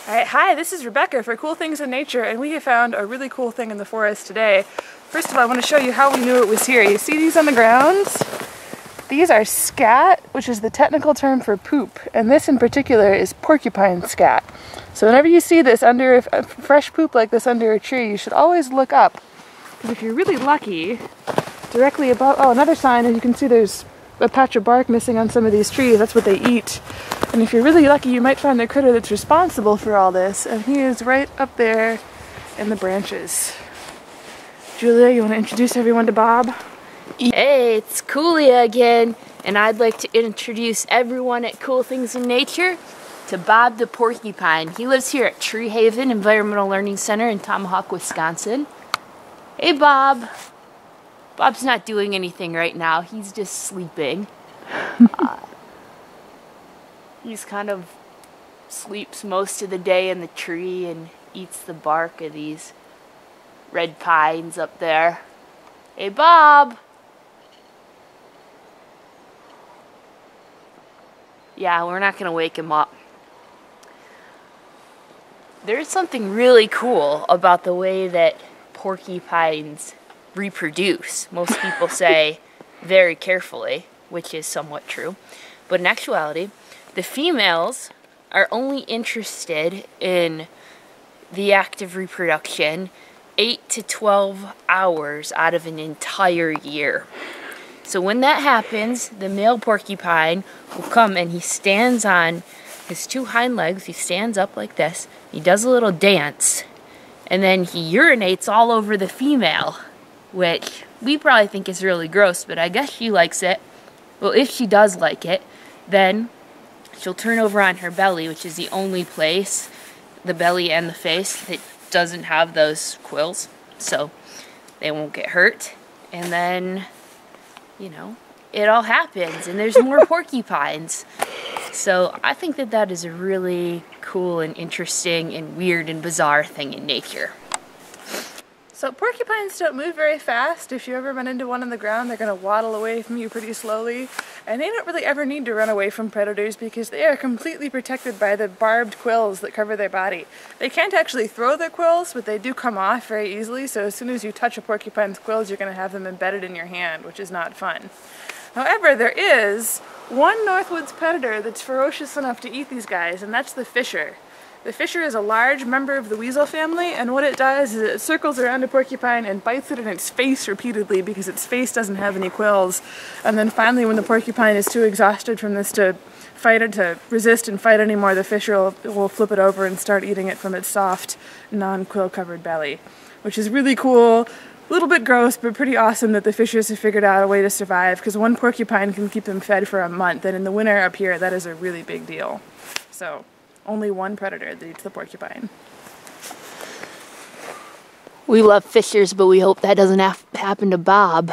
Alright, hi, this is Rebecca for Cool Things in Nature, and we have found a really cool thing in the forest today. First of all, I want to show you how we knew it was here. You see these on the ground? These are scat, which is the technical term for poop, and this in particular is porcupine scat. So whenever you see this under a fresh poop like this under a tree, you should always look up, because if you're really lucky, directly above, oh, another sign, and you can see there's a patch of bark missing on some of these trees. That's what they eat. And if you're really lucky, you might find the critter that's responsible for all this, and he is right up there in the branches. Julia, you want to introduce everyone to Bob? Hey, it's Coolia again, and I'd like to introduce everyone at Cool Things in Nature to Bob the Porcupine. He lives here at Tree Haven Environmental Learning Center in Tomahawk, Wisconsin. Hey, Bob. Bob's not doing anything right now. He's just sleeping. He's kind of sleeps most of the day in the tree and eats the bark of these red pines up there. Hey, Bob. Yeah, we're not going to wake him up. There's something really cool about the way that porcupines reproduce. Most people say very carefully, which is somewhat true. But in actuality, the females are only interested in the act of reproduction 8 to 12 hours out of an entire year. So when that happens, the male porcupine will come and he stands on his two hind legs. He stands up like this. He does a little dance. And then he urinates all over the female, which we probably think is really gross, but I guess she likes it. Well, if she does like it, then she'll turn over on her belly, which is the only place, the belly and the face, that doesn't have those quills, so they won't get hurt. And then, you know, it all happens, and there's more porcupines. So I think that that is a really cool and interesting and weird and bizarre thing in nature. So porcupines don't move very fast. If you ever run into one on the ground, they're going to waddle away from you pretty slowly. And they don't really ever need to run away from predators because they are completely protected by the barbed quills that cover their body. They can't actually throw their quills, but they do come off very easily. So as soon as you touch a porcupine's quills, you're going to have them embedded in your hand, which is not fun. However, there is one Northwoods predator that's ferocious enough to eat these guys, and that's the fisher. The fisher is a large member of the weasel family, and what it does is it circles around a porcupine and bites it in its face repeatedly because its face doesn't have any quills. And then finally, when the porcupine is too exhausted from this to fight it, to resist and fight anymore, the fisher will flip it over and start eating it from its soft, non-quill covered belly, which is really cool. A little bit gross, but pretty awesome that the fishers have figured out a way to survive, because one porcupine can keep them fed for a month, and in the winter up here, that is a really big deal. So only one predator that eats the porcupine. We love fishers, but we hope that doesn't happen to Bob.